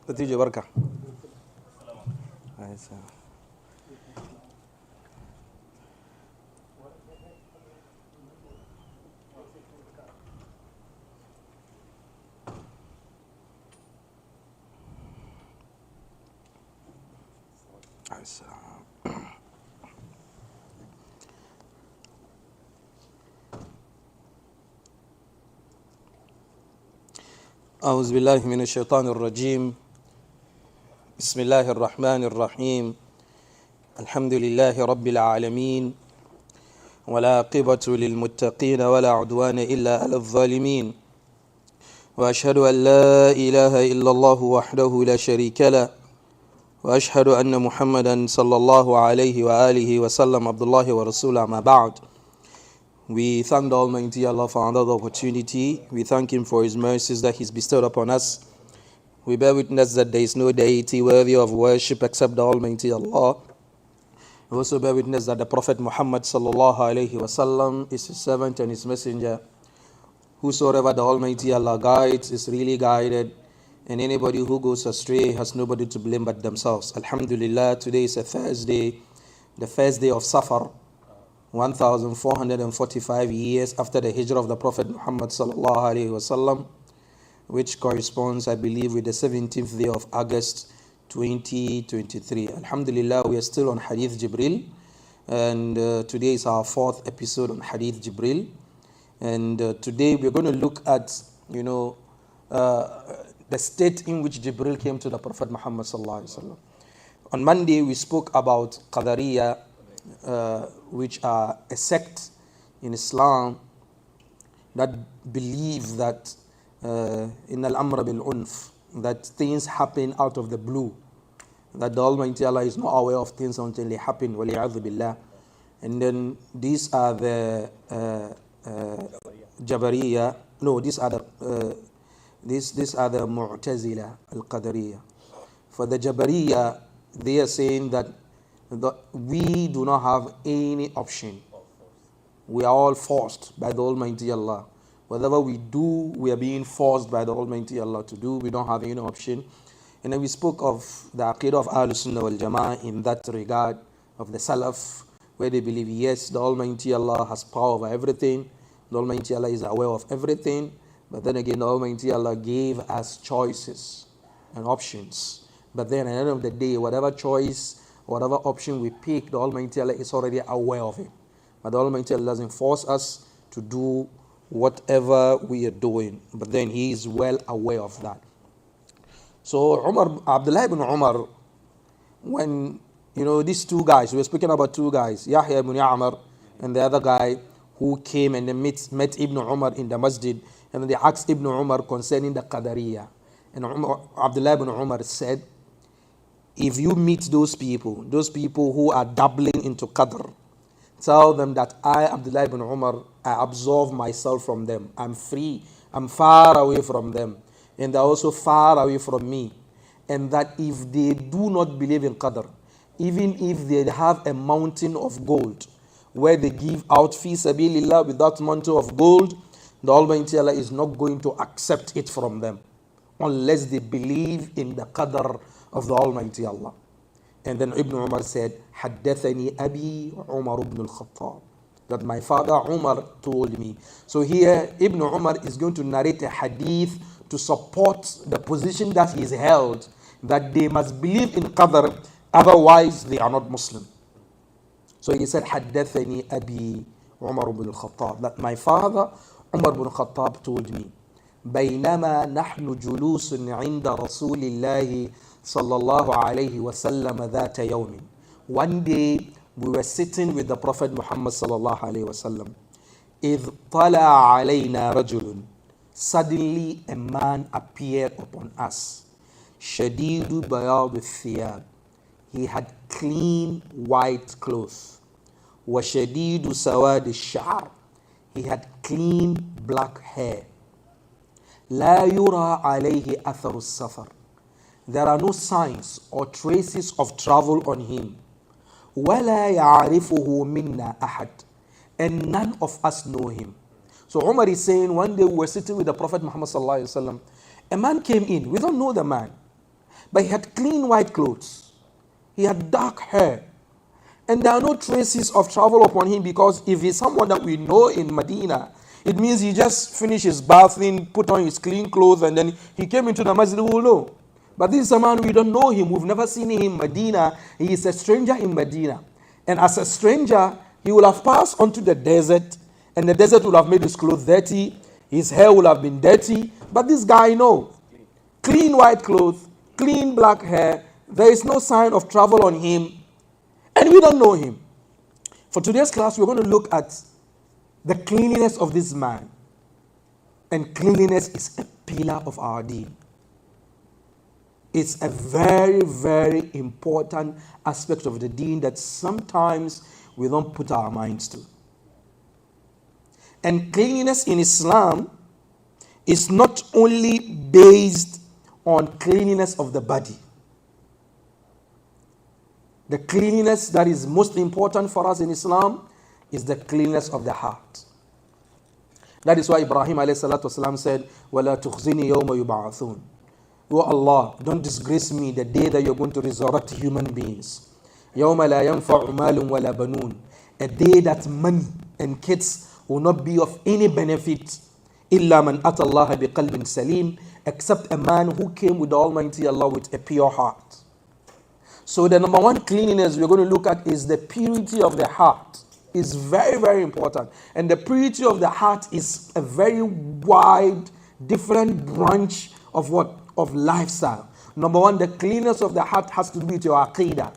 تتيجي بركة. أعوذ بالله من الشيطان الرجيم. بسم الله الرحمن الرحيم. الحمد لله رب العالمين، ولا عقبة للمتقين ولا عدوان إلا على الظالمين، وأشهد أن لا إله إلا الله وحده لا شريك له، وأشهد أن محمدا صلى الله عليه وآله وسلم عبد الله ورسوله. ما بعد. We thank the Almighty Allah for another opportunity. We thank Him for His mercies that He's bestowed upon us. We bear witness that there is no deity worthy of worship except the Almighty Allah. We also bear witness that the Prophet Muhammad sallallahu alaihi wasallam is His servant and His messenger. Whosoever the Almighty Allah guides is really guided, and anybody who goes astray has nobody to blame but themselves. Alhamdulillah, today is a Thursday, the first day of Safar, 1445 years after the hijrah of the Prophet Muhammad sallallahu alaihi wasallam, which corresponds, I believe, with the 17th day of August 2023. Alhamdulillah, we are still on Hadith Jibril, and today is our fourth episode on Hadith Jibril. And today we're going to look at, the state in which Jibril came to the Prophet Muhammad sallallahu alaihi wasallam. On Monday we spoke about Qadariya, which are a sect in Islam that believe that in al-amr bil-unf, that things happen out of the blue, that the Almighty Allah is not aware of things until they happen, waliyadhu billah. And then these are the Jabariya, no, these are the Mu'tazila al-Qadariya. For the Jabariya, they are saying that we do not have any option. We are all forced by the Almighty Allah. Whatever we do, we are being forced by the Almighty Allah to do. We don't have any option. And then we spoke of the Aqidah of Ahlul Sunnah wal Jama'ah in that regard, of the Salaf, where they believe, yes, the Almighty Allah has power over everything. The Almighty Allah is aware of everything. But then again, the Almighty Allah gave us choices and options. But then at the end of the day, whatever choice, whatever option we pick, the Almighty Allah is already aware of it. But the Almighty Allah doesn't force us to do whatever we are doing. But then He is well aware of that. So Abdullah ibn Umar, when, these two guys, we were speaking about two guys, Yahya ibn Ya'mar and the other guy who came and they met Ibn Umar in the Masjid, and they asked Ibn Umar concerning the Qadariya. And Abdullah ibn Umar said, if you meet those people who are dabbling into Qadr, tell them that I, Abdullah ibn Umar, I absolve myself from them. I'm free. I'm far away from them. And they're also far away from me. And that if they do not believe in Qadr, even if they have a mountain of gold, where they give out fi sabilillah with that mountain of gold, the Almighty Allah is not going to accept it from them unless they believe in the Qadr of the Almighty Allah. And then Ibn Umar said, Haddathani Abi Umar ibn al-Khattab, that my father Umar told me. So here Ibn Umar is going to narrate a hadith to support the position that he is held, that they must believe in Qadr, otherwise they are not Muslim. So he said, Haddathani Abi Umar ibn al-Khattab, that my father Umar ibn al-Khattab told me, بينما نحن جلوس عند رسول الله صلى الله عليه وسلم ذات يوم. One day we were sitting with the Prophet Muhammad صلى الله عليه وسلم. إذ طلع علينا رجل. Suddenly a man appeared upon us. شديد بياض الثياب. He had clean white clothes. وشديد سواد الشعر. He had clean black hair. لا يرى عليه أثر السفر. There are no signs or traces of travel on him. ولا يعرفه منا أحد. And none of us know him. So Umar is saying, one day we were sitting with the Prophet Muhammad sallallahu alaihi wasallam. A man came in. We don't know the man. But he had clean white clothes. He had dark hair. And there are no traces of travel upon him, because if he's someone that we know in Medina, it means he just finished his bathing, put on his clean clothes, and then he came into the masjid. We will know. But this is a man, we don't know him. We've never seen him in Medina. He is a stranger in Medina. And as a stranger, he will have passed onto the desert, and the desert will have made his clothes dirty. His hair will have been dirty. But this guy, no. Clean white clothes, clean black hair. There is no sign of travel on him. And we don't know him. For today's class, we're going to look at the cleanliness of this man. And cleanliness is a pillar of our deen. It's a very, very important aspect of the deen that sometimes we don't put our minds to. And cleanliness in Islam is not only based on cleanliness of the body. The cleanliness that is most important for us in Islam is the cleanliness of the heart. That is why Ibrahim ﷺ said, وَلَا تُخْزِنِي يَوْمَ يُبْعَثُونَ. Oh Allah, don't disgrace me the day that you're going to resurrect human beings. يَوْمَ لَا يَنْفَعُ مَالٌ وَلَا بَنُونَ. A day that money and kids will not be of any benefit. إِلَّا مَنْ أَتَى اللَّهَ بِقَلْبٍ سَلِيمٍ. Except a man who came with the Almighty Allah with a pure heart. So the number one cleanliness we're going to look at is the purity of the heart. It's very, very important. And the purity of the heart is a very wide, different branch of what? Of lifestyle. Number one, the cleanness of the heart has to do with your aqidah.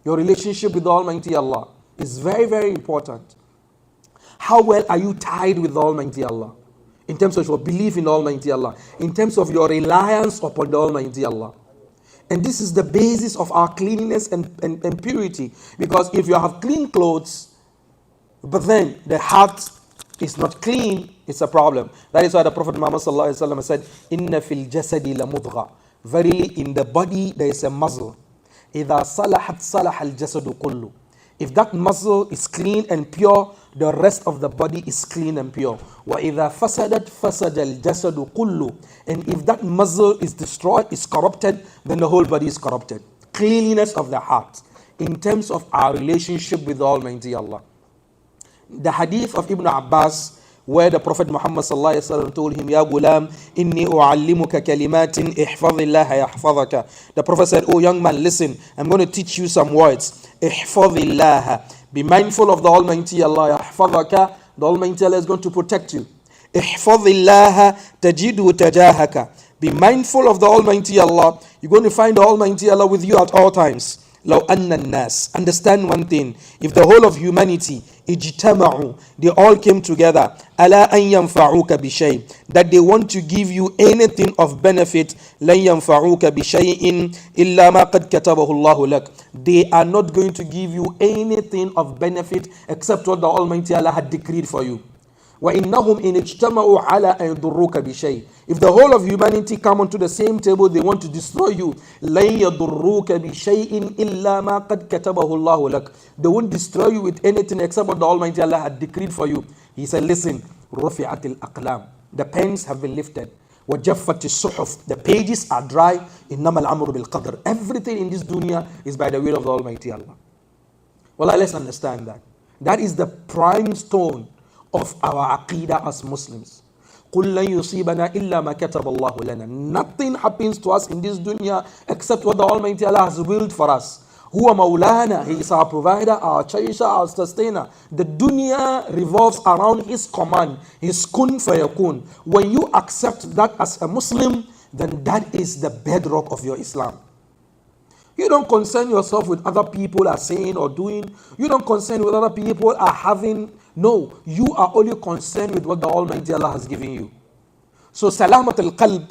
Your relationship with the Almighty Allah is very, very important. How well are you tied with the Almighty Allah? In terms of your belief in the Almighty Allah. In terms of your reliance upon the Almighty Allah. And this is the basis of our cleanliness and purity. Because if you have clean clothes, but then the heart is not clean, it's a problem. That is why the Prophet Muhammad said, Inna fil jasadi la mudgha. Verily in the body there is a muscle. إِذَا صَلَحَتْ صَلَحَ الْجَسَدُ كُلُّ. If that muscle is clean and pure, the rest of the body is clean and pure. وَإِذَا فَسَدَتْ فَسَدَ الْجَسَدُ كُلُّ. And if that muscle is destroyed, is corrupted, then the whole body is corrupted. Cleanliness of the heart in terms of our relationship with the Almighty Allah. The hadith of Ibn Abbas, where the Prophet Muhammad sallallahu alaihi wasallam told him, Ya gulam, inni u'allimuka kalimatin ihfadhillaha yahfadhaka. The Prophet said, oh young man, listen, I'm going to teach you some words. Ihfadhillaha. Be mindful of the Almighty Allah. Yahfadhaka. The Almighty Allah is going to protect you. Ihfadhillaha tajidu tajahaka. Be mindful of the Almighty Allah. You're going to find the Almighty Allah with you at all times. لو أن الناس. Understand one thing. If the whole of humanity اجتمعوا, they all came together, ألا أن ينفعوك بشيء, that they want to give you anything of benefit, لن ينفعوك بشيء إلا ما قد كتبه الله لك. They are not going to give you anything of benefit except what the Almighty Allah had decreed for you. وَإِنَّهُمْ إِنْ اجْتَمَعُوا عَلَىٰ أَنْ يَضُرُّوكَ بِشَيْءٍ. If the whole of humanity come onto the same table, they want to destroy you. لَنْ يَضُرُّوكَ بِشَيْءٍ إِلَّا مَا قَدْ كَتَبَهُ اللَّهُ لَكَ. They won't destroy you with anything except what the Almighty Allah had decreed for you. He said, listen, رُفِعَتِ الْأَقْلَامِ. The pens have been lifted. وَجَفَّتِ الصُّحُفِ. The pages are dry. إِنَّمَا الْأَمْرُ بِالْقَدْرِ. Everything in this dunya is by the will of the Almighty Allah. Well, let's understand that. That is the prime stone of our aqidah as Muslims. قُلْ لَنْ يُصِيبَنَا إِلَّا مَا كَتَبَ اللَّهُ لَنَا. Nothing happens to us in this dunya except what the Almighty Allah has willed for us. Huwa Mawlana. He is our provider, our cherisher, our sustainer. The dunya revolves around His command, His kun fayakun. When you accept that as a Muslim, then that is the bedrock of your Islam. You don't concern yourself with other people are saying or doing. You don't concern with other people are having. No, you are only concerned with what the Almighty Allah has given you. So salamat al-qalb,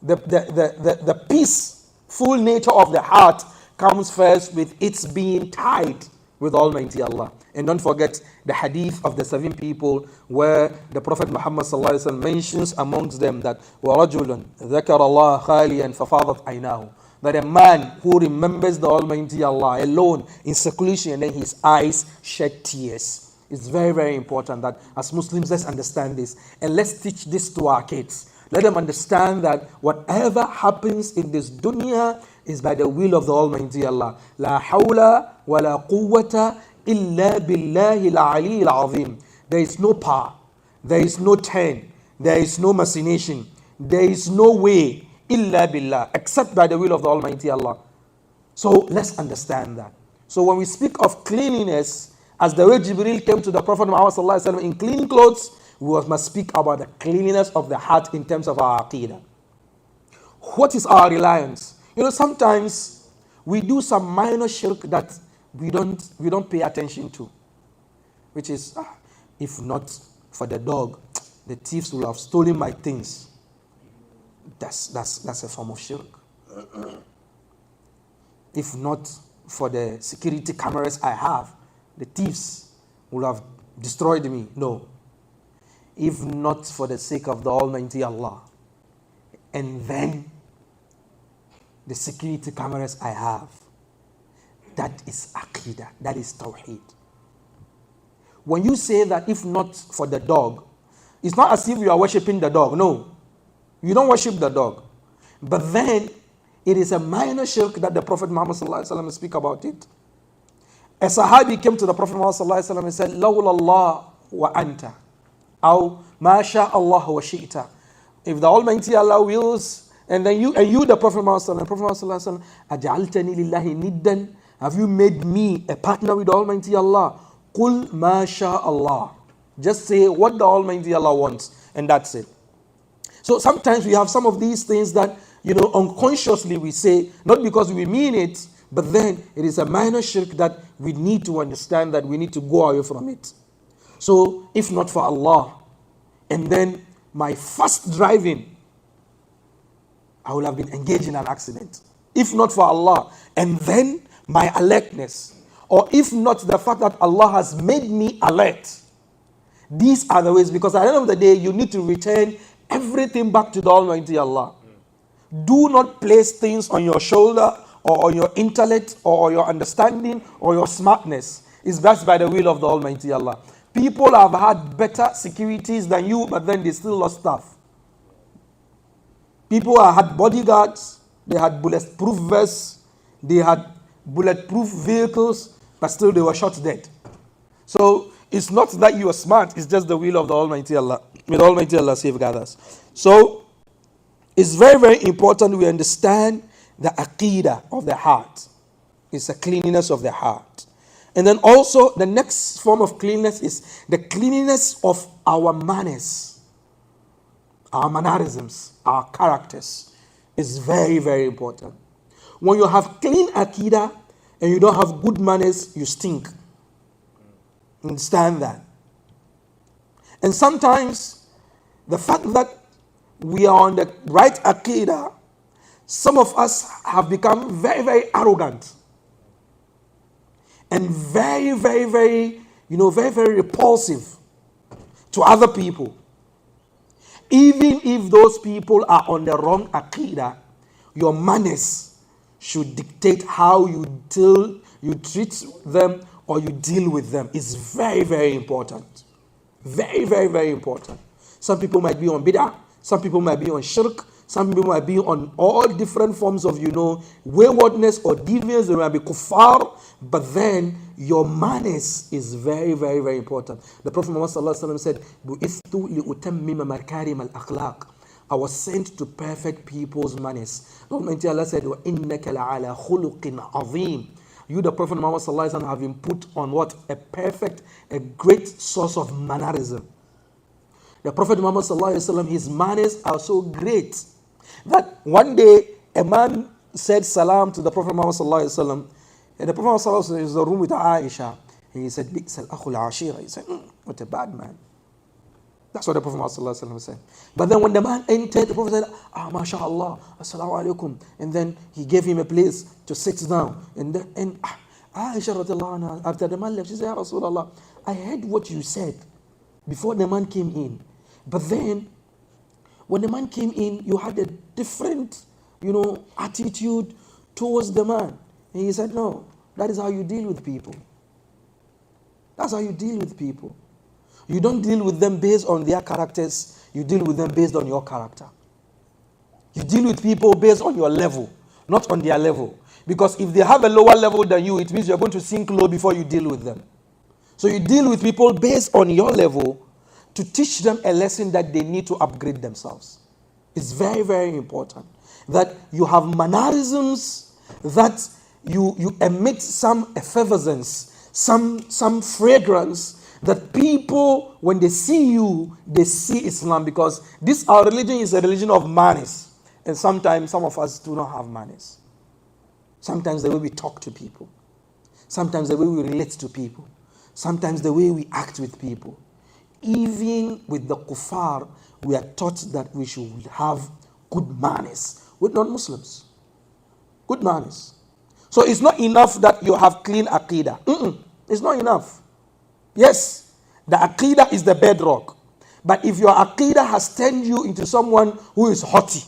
the peaceful nature of the heart comes first with its being tied with Almighty Allah. And don't forget the hadith of the 7 people where the Prophet Muhammad sallallahu alaihi wasallam mentions amongst them that وَرَجُلٌ ذَكَرَ اللَّهَ خَالِيًا فَفَاضَتْ عَيْنَاهُ. That a man who remembers the Almighty Allah alone in seclusion and then his eyes shed tears. It's very, very important that as Muslims, let's understand this and let's teach this to our kids. Let them understand that whatever happens in this dunya is by the will of the Almighty Allah. La hawla wa la quwwata illa billahi al-ali al-azim. There is no power, there is no turn, there is no machination, there is no way illa billah, except by the will of the Almighty Allah. So let's understand that. So when we speak of cleanliness, as the way Jibril came to the Prophet Muhammad sallallahu alaihi wasallam in clean clothes, we must speak about the cleanliness of the heart in terms of our aqidah. What is our reliance? Sometimes we do some minor shirk that we don't pay attention to, which is, if not for the dog, the thieves will have stolen my things. That's a form of shirk. If not for the security cameras I have, the thieves will have destroyed me. No. If not for the sake of the Almighty Allah, and then the security cameras I have, that is aqidah, that is tawheed. When you say that if not for the dog, it's not as if you are worshipping the dog. No, you don't worship the dog. But then it is a minor shirk that the Prophet Muhammad sallallahu alaihi wasallam speak about it. A Sahabi came to the Prophet Muhammad sallallahu alaihi wasallam and said, "Lawla Allah wa anta, aw ma sha Allah wa shi'ta." If the Almighty Allah wills, and then you the Prophet Muhammad sallallahu alaihi wasallam, "Aj'altani lillahi niddan?" Have you made me a partner with the Almighty Allah? Qul ma sha Allah. Just say what the Almighty Allah wants, and that's it. So sometimes we have some of these things that unconsciously we say, not because we mean it, but then it is a minor shirk that we need to understand that we need to go away from it. So if not for Allah, and then my fast driving, I would have been engaged in an accident. If not for Allah, and then my alertness, or if not the fact that Allah has made me alert. These are the ways, because at the end of the day, you need to return everything back to the Almighty Allah. Do not place things on your shoulder or on your intellect or your understanding or your smartness. It's best by the will of the Almighty Allah. People have had better securities than you, but then they still lost stuff. People have had bodyguards, they had bulletproof vests, they had bulletproof vehicles, but still they were shot dead. So it's not that you are smart, it's just the will of the Almighty Allah. May the Almighty Allah safeguard us. So it's very, very important we understand the aqidah of the heart. It's the cleanliness of the heart. And then also the next form of cleanliness is the cleanliness of our manners, our mannerisms, our characters. Is very, very important. When you have clean aqidah and you don't have good manners, you stink. Understand that. And sometimes the fact that we are on the right aqidah, some of us have become very, very arrogant and very, very, very, very, very repulsive to other people. Even if those people are on the wrong aqidah, your manners should dictate how you treat them or you deal with them. It's very, very important. Very, very, very important. Some people might be on bid'ah, some people might be on shirk, some people might be on all different forms of, waywardness or deviance. They might be kuffar, but then your manners is very, very, very important. The Prophet Muhammad sallallahu alaihi wasallam said, "Bu'ithtu li'utammima makarim al-akhlaq." I was sent to perfect people's manners. Almighty Allah said, "Wa innaka la'ala khuluqin azim." You, the Prophet Muhammad sallallahu alaihi wasallam, have been put on what? A great source of mannerism. The Prophet Muhammad sallallahu alaihi wasallam, his manners are so great that one day a man said salam to the Prophet Muhammad sallallahu alaihi wasallam, and the Prophet Muhammad sallallahu alaihi wasallam is in the room with Aisha, and he said, "Bi'sal akhul ashira." He said, "What a bad man." That's what the Prophet Muhammad sallallahu alaihi wasallam said. But then when the man entered, the Prophet said, "MashaAllah, assalamu alaikum," and then he gave him a place to sit down. And Aisha radiallahu anha, after the man left, she said, "Ya Rasulullah, I heard what you said before the man came in. But then, when the man came in, you had a different, attitude towards the man." And he said, "No, that is how you deal with people. That's how you deal with people. You don't deal with them based on their characters. You deal with them based on your character." You deal with people based on your level, not on their level. Because if they have a lower level than you, it means you're going to sink low before you deal with them. So you deal with people based on your level to teach them a lesson that they need to upgrade themselves. It's very, very important that you have mannerisms, that you emit some effervescence, some fragrance, that people, when they see you, they see Islam, because this our religion is a religion of manners. And sometimes some of us do not have manners. Sometimes the way we talk to people, sometimes the way we relate to people, sometimes the way we act with people. Even with the kuffar, we are taught that we should have good manners with non-Muslims. Good manners. So it's not enough that you have clean aqidah. It's not enough. Yes, the aqidah is the bedrock. But if your aqidah has turned you into someone who is haughty,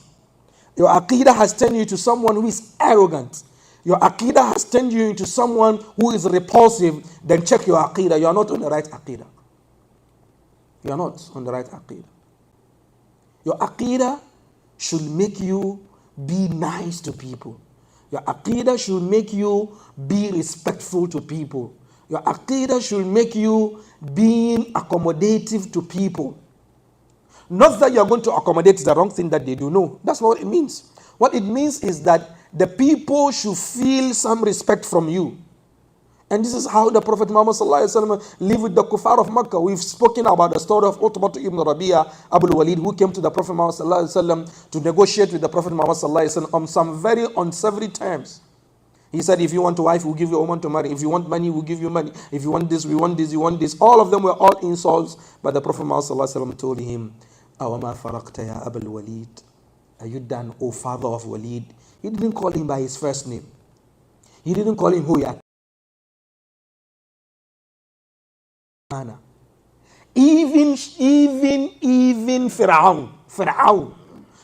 your aqidah has turned you into someone who is arrogant, your aqidah has turned you into someone who is repulsive, then check your aqidah. You are not on the right aqidah. You are not on the right aqidah. Your aqidah should make you be nice to people. Your aqidah should make you be respectful to people. Your aqidah should make you being accommodative to people. Not that you're going to accommodate the wrong thing that they do. No, that's not what it means. What it means is that the people should feel some respect from you. And this is how the Prophet Muhammad lived with the kuffar of Makkah. We've spoken about the story of Utbah ibn Rabi'a, Abu Walid, who came to the Prophet Muhammad to negotiate with the Prophet Muhammad on some very unsavory terms. He said, if you want a wife, we'll give you a woman to marry. If you want money, we'll give you money. If you want this, we want this, you want this. All of them were all insults. But the Prophet Muhammad told him, Awama farakta ya Abu Walid. Are you done, O father of Walid? He didn't call him by his first name. He didn't call him Huya. Even Fir'aun.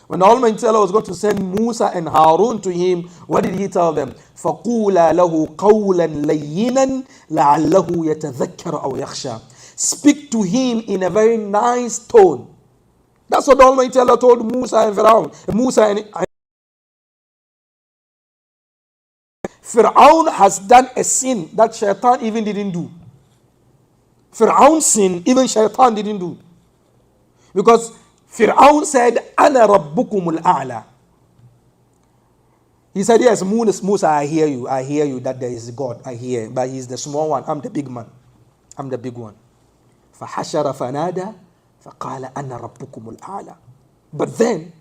When the Almighty Allah was going to send Musa and Harun to him, what did he tell them? فَقُولَا لَهُ قَوْلًا لَيِّنًا لَعَلَّهُ يَتَذَكَّرُ أَوْ يَخْشَى. Speak to him in a very nice tone. That's what the Almighty Allah told Musa and Fir'aun. Fir'aun has done a sin that Shaitan even didn't do. Fir'aun's sin, even Shaitan didn't do. Because Fir'aun said, Ana rabbukumul a'la. He said, yes, Musa, I hear you that there is God, I hear, but he's the small one, I'm the big man. I'm the big one. فَحَشَرَ فَنَادَى فَقَالَ أَنَا رَبُّكُمُ الْأَعْلَى. But then,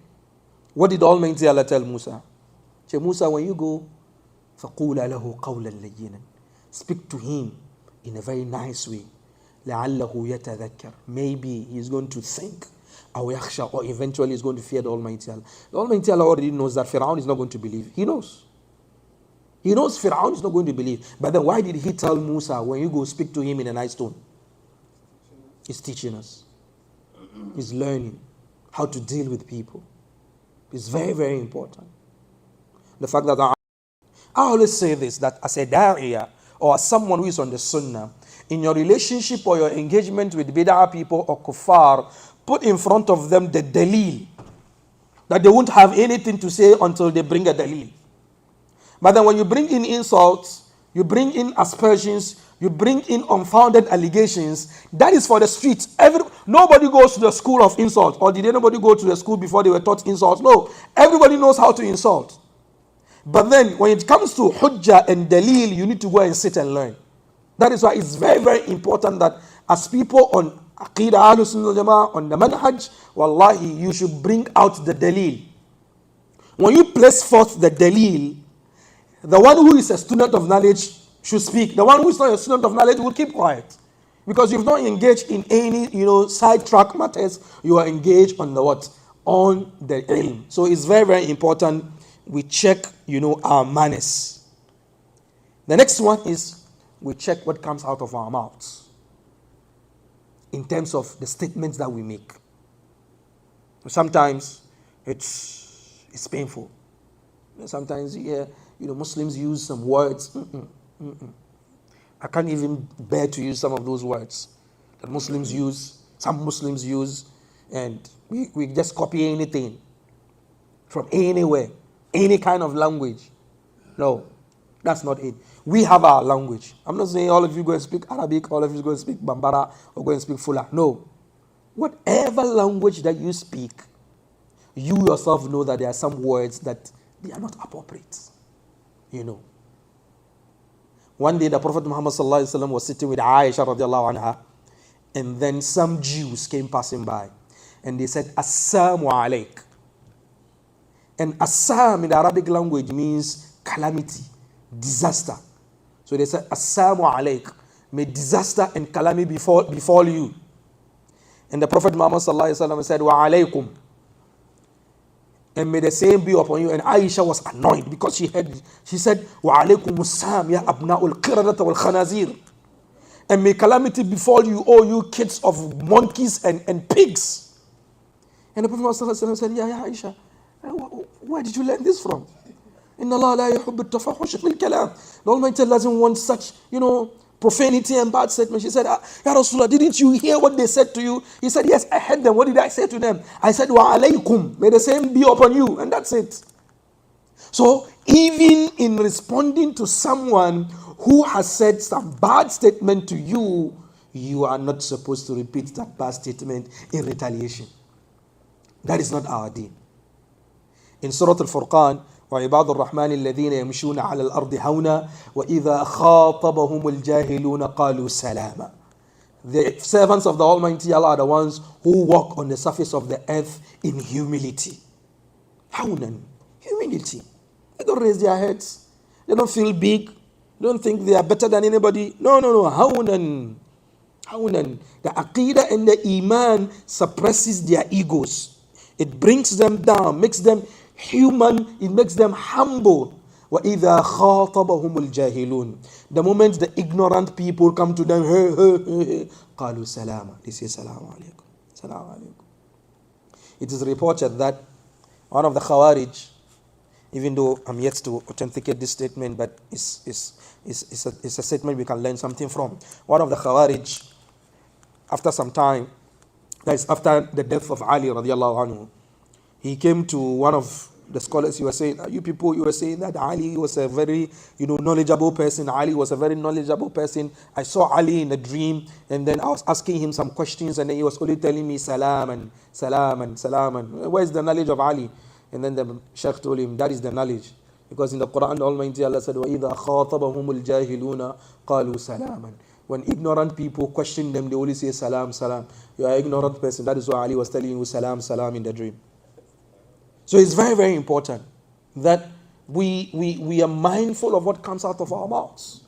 what did Almighty Allah tell Musa? Say, Musa, when you go, فَقُولَ لَهُ قَوْلًا لَيِّنًا. Speak to him in a very nice way. لَعَلَّهُ يَتَذَكَّرُ. Maybe he's going to think, or eventually he's going to fear the Almighty Allah. The Almighty Allah already knows that Fir'aun is not going to believe. He knows. He knows Fir'aun is not going to believe. But then why did he tell Musa, when you go speak to him in a nice tone? He's teaching us. He's learning how to deal with people. It's very, very important. The fact that I always say this, that as a da'iyah or as someone who is on the sunnah, in your relationship or your engagement with bid'ah people or kuffar, put in front of them the dalil, that they won't have anything to say until they bring a dalil. But then when you bring in insults, you bring in aspersions, you bring in unfounded allegations, that is for the streets. Nobody goes to the school of insult. Or did anybody go to the school before they were taught insults? No. Everybody knows how to insult. But then when it comes to hujjah and dalil, you need to go and sit and learn. That is why it's very, very important that as people on Aqidah Ahlus Sunnah Jama'ah, on the manhaj, wallahi, you should bring out the dalil. When you place forth the dalil, the one who is a student of knowledge should speak. The one who is not a student of knowledge will keep quiet. Because you've not engaged in any, sidetrack matters. You are engaged on the what? On the ilm. So it's very, very important we check, our manners. The next one is we check what comes out of our mouths in terms of the statements that we make. Sometimes it's painful. Sometimes Muslims use some words. I can't even bear to use some of those words that some Muslims use, and we just copy anything. from anywhere, any kind of language. No, that's not it. We have our language. I'm not saying all of you go and speak Arabic, all of you go and speak Bambara, or go and speak Fula. No. Whatever language that you speak, you yourself know that there are some words that they are not appropriate. You know. One day the Prophet Muhammad sallallahu alaihi wasallam was sitting with Aisha radiallahu anha, and then some Jews came passing by, and they said, Assalamu alaik. And Assam in the Arabic language means calamity, disaster. So they said, Assalamu alaik. May disaster and calamity befall you. And the Prophet Muhammad sallallahu alaihi wasallam said, Wa alaikum. And may the same be upon you. And Aisha was annoyed because she said, Wa alaikum assam ya abna'ul qiradata wal khanazir. And may calamity befall you, all you kids of monkeys and pigs. And the Prophet Muhammad said, Ya Aisha, where did you learn this from? Inna Allah la yuhibbu at-tafahush fil kalam. The Almighty doesn't want such, profanity and bad statements. She said, Ya Rasulullah, didn't you hear what they said to you? He said, yes, I heard them. What did I say to them? I said, Wa alaykum. May the same be upon you. And that's it. So, even in responding to someone who has said some bad statement to you, you are not supposed to repeat that bad statement in retaliation. That is not our deen. In Surah Al-Furqan, وعباد الرحمن الذين يمشون على الأرض هونا وإذا خاطبهم الجاهلون قالوا سلاما. The servants of the Almighty Allah are the ones who walk on the surface of the earth in humility. Hawnan, humility. They don't raise their heads. They don't feel big. They don't think they are better than anybody. No. Hawnan. The aqidah and the iman suppresses their egos. It brings them down, makes them human, it makes them humble. وَإِذَا خَاطَبَهُمُ الْجَاهِلُونَ. The moment the ignorant people come to them, قَالُوا سَلَامًا. They say, Salaamu Alaikum. Salaamu Alaikum. It is reported that one of the Khawarij, even though I'm yet to authenticate this statement, but it's a statement we can learn something from. One of the Khawarij, after some time, that is after the death of Ali radiallahu anhu, he came to one of the scholars. He was saying, you were saying that Ali was a very, knowledgeable person. Ali was a very knowledgeable person. I saw Ali in a dream, and then I was asking him some questions, and then he was only telling me salam and salam and salam. And where's the knowledge of Ali? And then the Sheikh told him, that is the knowledge. Because in the Quran, the Almighty Allah said, وَإِذَا خَاطَبَهُمُ الْجَاهِلُونَ قَالُوا سَلَامًا. When ignorant people question them, they only say salam, salam. You are an ignorant person. That is why Ali was telling you salam, salam in the dream. So it's very, very important that we are mindful of what comes out of our mouths.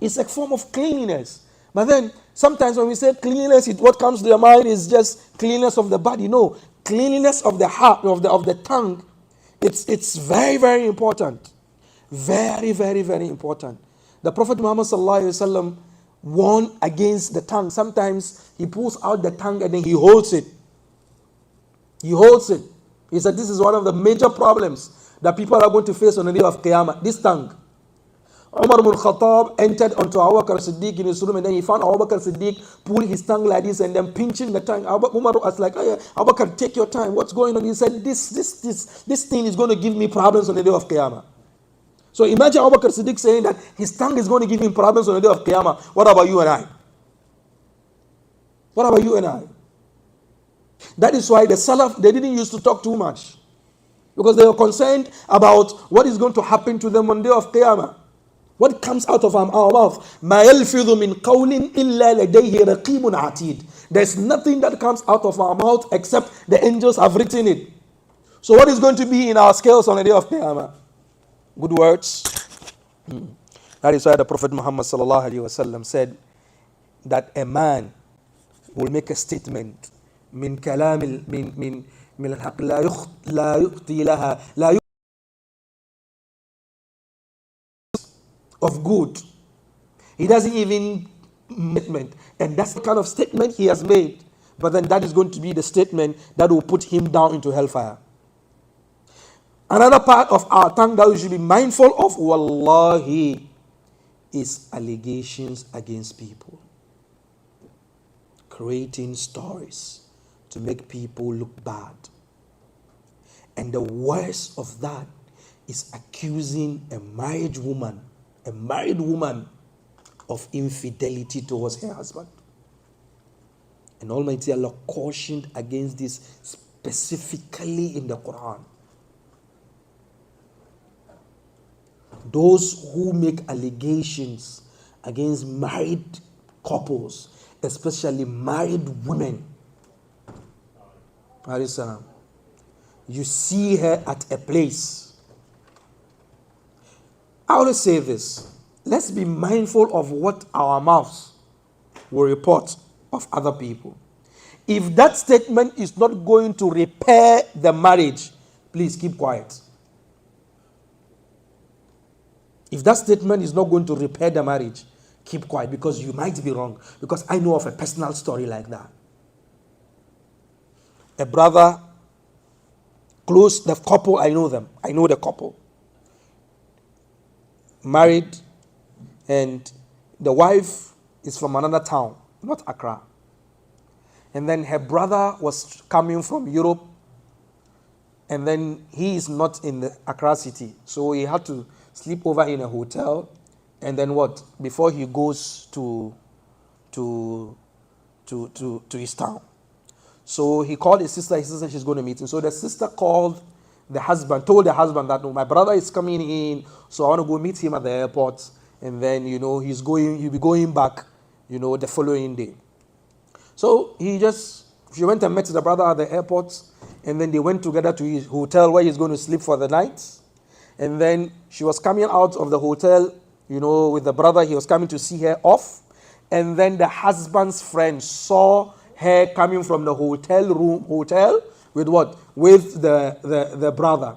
It's a form of cleanliness. But then sometimes when we say cleanliness, what comes to your mind is just cleanliness of the body. No, cleanliness of the heart, of the tongue. It's very, very important. Very, very, very important. The Prophet Muhammad sallallahu alaihi wasallam warned against the tongue. Sometimes he pulls out the tongue and then he holds it. He holds it. He said this is one of the major problems that people are going to face on the day of Qiyamah. This tongue. Umar ibn Khattab entered onto Abu Bakr Siddiq in his room, and then he found Abu Bakr Siddiq pulling his tongue like this and then pinching the tongue. Umar was like, oh, yeah, Abu Bakr, take your time. What's going on? He said, this thing is going to give me problems on the day of Qiyamah. So imagine Abu Bakr Siddiq saying that his tongue is going to give him problems on the day of Qiyamah. What about you and I? What about you and I? That is why the Salaf, they didn't used to talk too much. Because they were concerned about what is going to happen to them on the day of Qiyamah. What comes out of our mouth? مَا يَلْفِظُ مِنْ قَوْلٍ إِلَّا لَدَيْهِ رَقِيبٌ عَتِيدٌ. There's nothing that comes out of our mouth except the angels have written it. So what is going to be in our scales on the day of Qiyamah? Good words. That is why the Prophet Muhammad sallallahu alaihi wasallam said that a man will make a statement من كلام من الحق لا يخطي لها لا of good. He doesn't even statement, and that's the kind of statement he has made. But then that is going to be the statement that will put him down into hellfire. Another part of our tongue that we should be mindful of, wallahi, is allegations against people. Creating stories to make people look bad. And the worst of that is accusing a married woman of infidelity towards her husband. And Almighty Allah cautioned against this specifically in the Quran. Those who make allegations against married couples, especially married women, you see her at a place. I always say this. Let's be mindful of what our mouths will report of other people. If that statement is not going to repair the marriage, please keep quiet. If that statement is not going to repair the marriage, keep quiet, because you might be wrong. Because I know of a personal story like that. A brother, close, the couple, I know them. I know the couple. Married, and the wife is from another town, not Accra. And then her brother was coming from Europe, and then he is not in the Accra city. So he had to sleep over in a hotel, and then what? Before he goes to his town. So he called his sister she's going to meet him. So the sister called the husband, told the husband that, no, my brother is coming in, so I want to go meet him at the airport, and then, he'll be going back, the following day. So she went and met the brother at the airport, and then they went together to his hotel where he's going to sleep for the night. And then she was coming out of the hotel, with the brother. He was coming to see her off. And then the husband's friend saw her coming from the hotel with what? With the brother.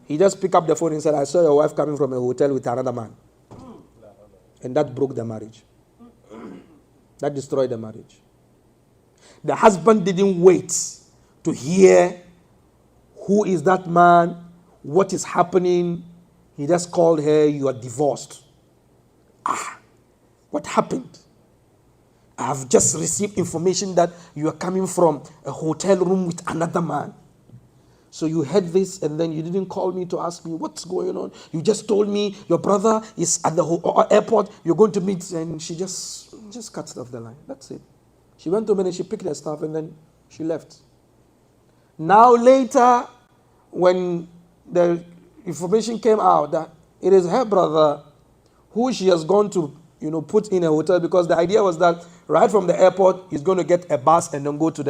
He just picked up the phone and said, I saw your wife coming from a hotel with another man. And that broke the marriage. That destroyed the marriage. The husband didn't wait to hear who is that man, what is happening. He just called her, you are divorced. What happened? I have just received information that you are coming from a hotel room with another man. So you heard this, and then you didn't call me to ask me what's going on. You just told me your brother is at the airport, you're going to meet, and she just cut off the line. That's it. She went to me and she picked her stuff, and then she left. Now later, when the information came out that it is her brother who she has gone to, put in a hotel, because the idea was that right from the airport, he's going to get a bus and then go to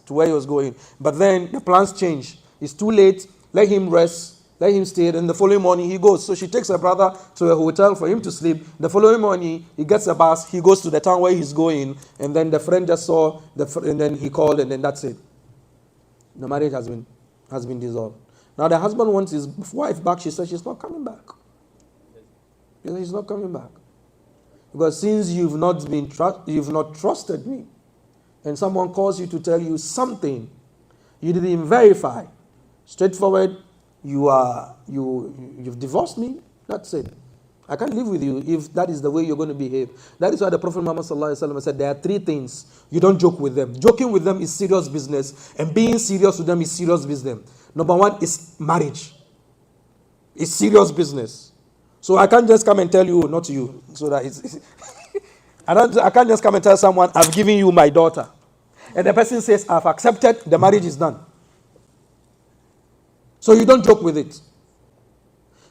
where he was going. But then the plans changed. It's too late. Let him rest. Let him stay. And the following morning, he goes. So she takes her brother to a hotel for him to sleep. The following morning, he gets a bus. He goes to the town where he's going. And then the friend just saw, and then he called, and then that's it. The marriage has been dissolved. Now the husband wants his wife back. She said she's not coming back. She said she's not coming back. Because since you've not trusted me, and someone calls you to tell you something, you didn't verify. Straightforward, you've divorced me. That's it. I can't live with you if that is the way you're going to behave. That is why the Prophet Muhammad said there are three things. You don't joke with them. Joking with them is serious business, and being serious with them is serious business. Number one is marriage. It's serious business. So I can't just come and tell you, not you, so that it's I can't just come and tell someone, I've given you my daughter. And the person says, I've accepted, the marriage is done. So you don't joke with it.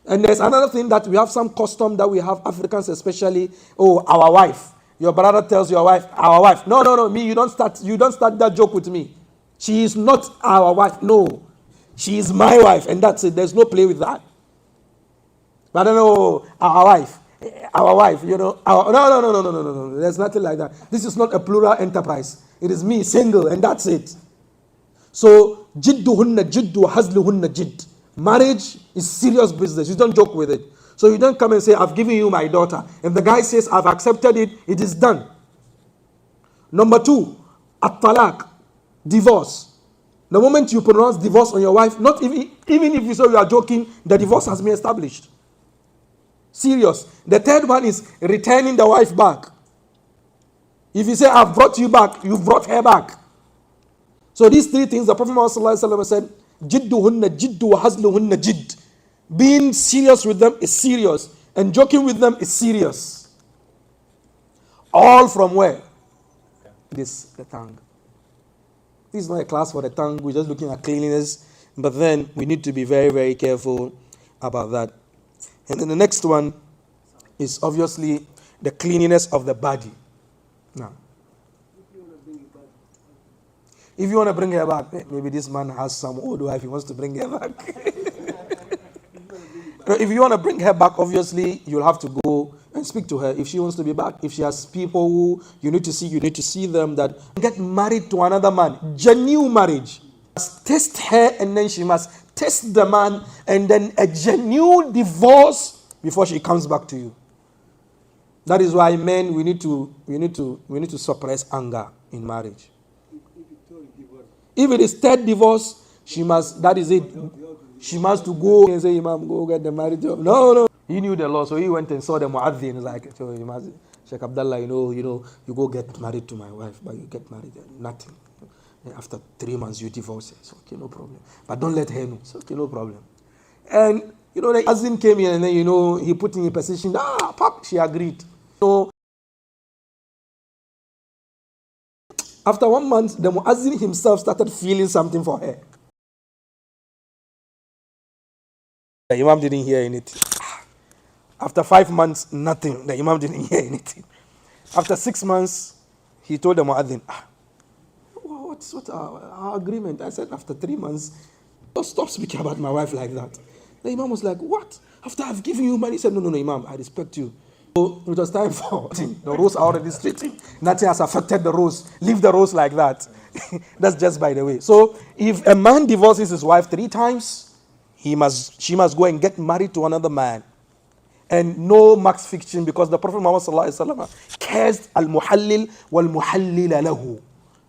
And there's another thing that we have some custom that we have, Africans especially. Oh, our wife. Your brother tells your wife, our wife. No, me, you don't start that joke with me. She is not our wife. No. She is my wife, and that's it. There's no play with that. But I don't know, our wife, no. There's nothing like that. This is not a plural enterprise. It is me, single, and that's it. So, jidduhunna jiddu hazluhunna jidd. Marriage is serious business. You don't joke with it. So you don't come and say, I've given you my daughter. And the guy says, I've accepted it. It is done. Number two, at-talaq, divorce. The moment you pronounce divorce on your wife, not even if you say you are joking, the divorce has been established. Serious. The third one is returning the wife back. If you say, I've brought you back, you've brought her back. So these three things, the Prophet Muhammad said, Jidduhunna jiddu wa hazluhunna jidd. Being serious with them is serious, and joking with them is serious. All from where? The tongue. This is not a class for the tongue. We're just looking at cleanliness. But then we need to be very, very careful about that. And then the next one is obviously the cleanliness of the body. Now, if you want to bring her back, maybe this man has some old wife, he wants to bring her back. If you want to bring her back, obviously, you'll have to go and speak to her. If she wants to be back, if she has people who you need to see them that get married to another man, genuine marriage. Test her, and then she must test the man, and then a genuine divorce before she comes back to you. That is why men, we need to suppress anger in marriage. If it is third divorce, she must, that is it. She must to go and say, Imam, go get the marriage job. No. He knew the law, so he went and saw the muaddin. Like, so you must, Sheikh Abdullah, you go get married to my wife, but you get married, nothing. After 3 months, you divorce her. It's okay, no problem. But don't let her know. It's okay, no problem. And, the muazzin came in, and then, he put in a position, pop, she agreed. So, after 1 month, the muazzin himself started feeling something for her. The Imam didn't hear anything. After 5 months, nothing. The Imam didn't hear anything. After 6 months, he told the muazzin, what's our agreement? I said, after 3 months, don't stop speaking about my wife like that. The Imam was like, what? After I've given you money? He said, no, Imam, I respect you. So it was time for the rules are already strict. Nothing has affected the rules. Leave the rules like that. That's just by the way. So if a man divorces his wife 3 times, she must go and get married to another man. And no max fiction, because the Prophet Muhammad sallallahu alaihi wasallam cursed al-muhallil wal-muhallila lahu.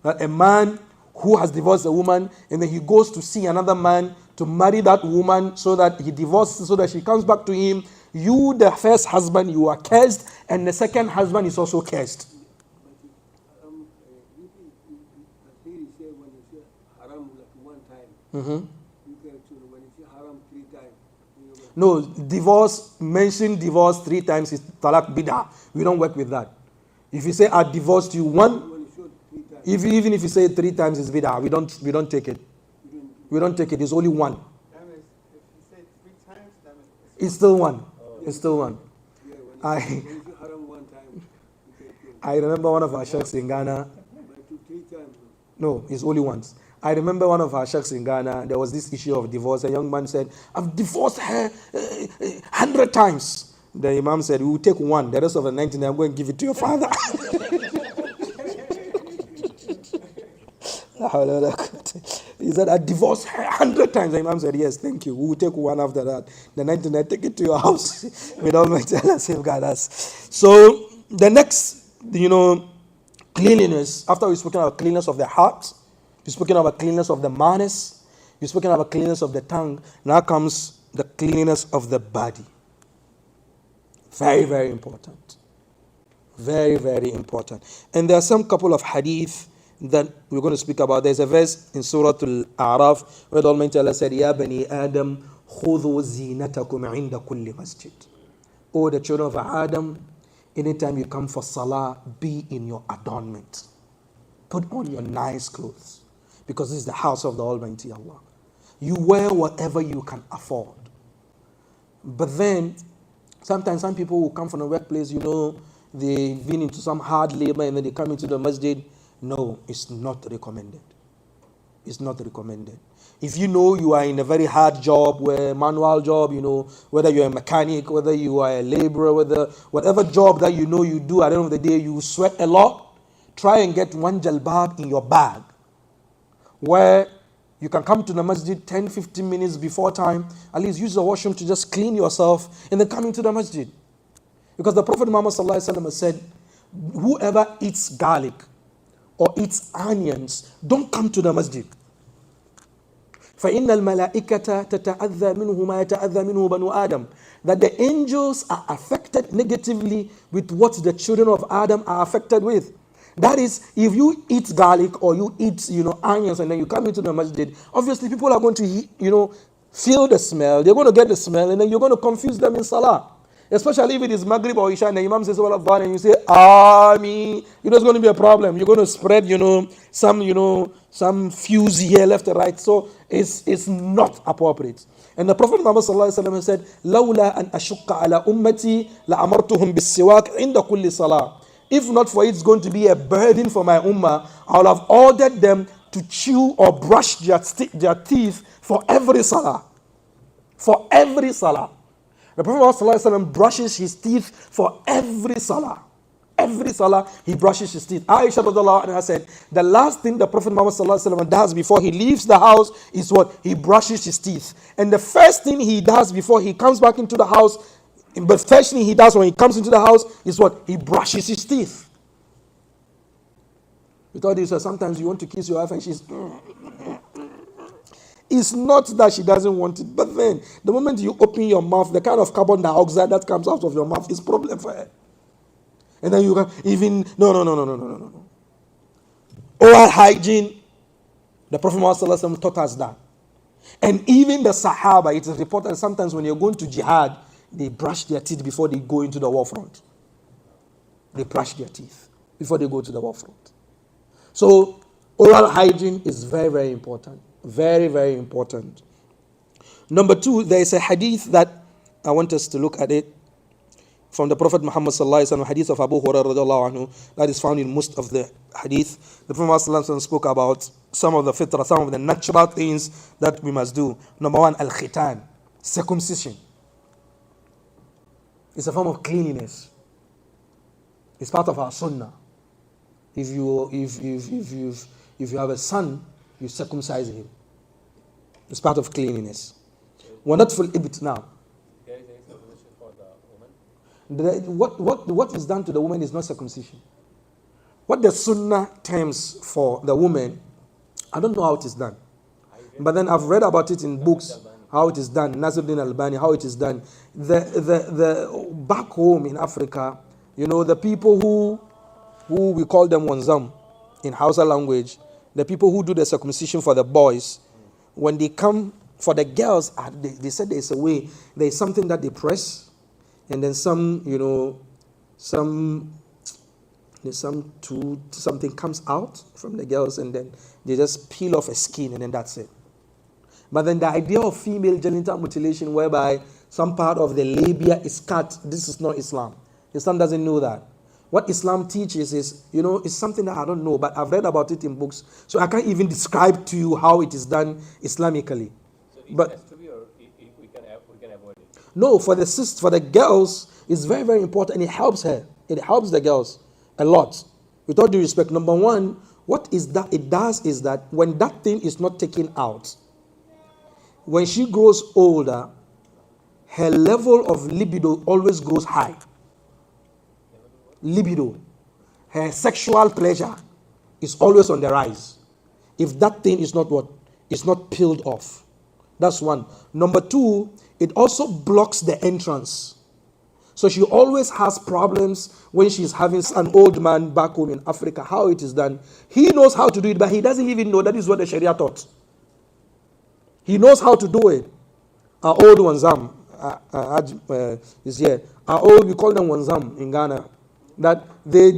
That a man who has divorced a woman, and then he goes to see another man to marry that woman, so that he divorces, so that she comes back to him. You, the first husband, you are cursed, and the second husband is also cursed. Mm-hmm. No, mention divorce 3 times is talaq bid'ah. We don't work with that. If you say I divorced you even if you say it 3 times it's bid'ah, we don't take it. We don't take it. It's only 1. If you say 3 times, it's still 1. It's still 1. I remember one of our sheikhs in Ghana. No, it's only once. I remember one of our sheikhs in Ghana, there was this issue of divorce. A young man said, I've divorced her 100 times. The Imam said, we will take 1. The rest of the 99, I'm going to give it to your father. He said, I divorced her 100 times. The Imam said, yes, thank you. We will take 1 after that. The 99, take it to your house. With Almighty Allah safeguard us. So, the next, cleanliness, after we've spoken about cleanliness of the heart, we've spoken about cleanliness of the manners, we've spoken about cleanliness of the tongue, now comes the cleanliness of the body. Very, very important. Very, very important. And there are some couple of hadith that we're going to speak about. There's a verse in Surah Al-A'raf where the Almighty Allah said, Ya bani Adam, khudhu zinatakum inda kulli masjid. O the children of Adam, anytime you come for salah, be in your adornment. Put on your nice clothes. Because this is the house of the Almighty Allah. You wear whatever you can afford. But then, sometimes some people who come from the workplace, they've been into some hard labor and then they come into the masjid. No, it's not recommended. It's not recommended. If you are in a very hard job, manual job, whether you're a mechanic, whether you are a laborer, whatever job that you do, at the end of the day, you sweat a lot, try and get 1 jalbab in your bag, where you can come to the masjid 10-15 minutes before time, at least use the washroom to just clean yourself, and then come into the masjid. Because the Prophet Muhammad said, whoever eats garlic or eats onions, don't come to the masjid. فَإِنَّ الْمَلَائِكَةَ تَتَأَذَّى مِنْهُ مَا يَتَأَذَّى مِنْهُ بَنُو آدَمَ. That the angels are affected negatively with what the children of Adam are affected with. That is, if you eat garlic or you eat, onions, and then you come into the masjid, obviously people are going to, feel the smell. They're going to get the smell, and then you're going to confuse them in salah. Especially if it is Maghrib or Isha, and the Imam says, "Well, Allah," and you say, "Ameen," it's going to be a problem. You're going to spread, some fuse here, left and right. So it's not appropriate. And the Prophet Muhammad sallallahu alaihi wasallam said, "Lawla an ashukka ala ummati la amartuhum bis-siwak inda kulli salah." If not for it's going to be a burden for my ummah, I will have ordered them to chew or brush their teeth for every salah. For every salah. The Prophet Muhammad sallallahu alaihi wasallam brushes his teeth for every salah. Every salah, he brushes his teeth. Aisha radhiallahu anha said, the last thing the Prophet Muhammad sallallahu alaihi wasallam does before he leaves the house is what? He brushes his teeth. And the first thing he does before he comes back into the house, the first thing he does when he comes into the house is what? He brushes his teeth. We thought this, sometimes you want to kiss your wife and she's... It's not that she doesn't want it, but then the moment you open your mouth, the kind of carbon dioxide that comes out of your mouth is a problem for her. And then you can even, no. Oral hygiene, the Prophet Muhammad taught us that. And even the Sahaba, it is reported sometimes when you're going to jihad, they brush their teeth before they go into the war front. They brush their teeth before they go to the war front. So oral hygiene is very, very important. Very, very important. Number 2, there is a hadith that I want us to look at it from the Prophet Muhammad sallallahu alaihi wasallam, hadith of Abu Hurairah radhiallahu anhu, that is found in most of the hadith. The Prophet sallallahu alaihi wasallam spoke about some of the fitrah, some of the natural things that we must do. Number 1, al-khitan, circumcision. It's a form of cleanliness. It's part of our sunnah. If you have a son, you circumcise him. It's part of cleanliness. We're not full ibit now. There is a circumcision for the woman. What is done to the woman is not circumcision. What the sunnah terms for the woman, I don't know how it is done. But then I've read about it in books, how it is done. Nasruddin Albani, how it is done. The back home in Africa, the people who we call them wanzam in Hausa language, the people who do the circumcision for the boys, when they come for the girls, they said there's a way, there's something that they press, and then something comes out from the girls, and then they just peel off a skin, and then that's it. But then the idea of female genital mutilation, whereby some part of the labia is cut, this is not Islam. Islam doesn't know that. What Islam teaches is, it's something that I don't know, but I've read about it in books. So I can't even describe to you how it is done Islamically. So it but has to be, or we can avoid it? No, for the girls, it's very, very important. It helps her. It helps the girls a lot. With all due respect, number 1, what is that? It does is that when that thing is not taken out, when she grows older, her level of libido always goes high. Libido, her sexual pleasure is always on the rise. If that thing is not peeled off. That's 1. Number 2, it also blocks the entrance. So she always has problems when she's having an old man back home in Africa. How it is done, he knows how to do it, but he doesn't even know that is what the Sharia taught. He knows how to do it. Our old wanzam is here. Our old, we call them wanzam in Ghana. That they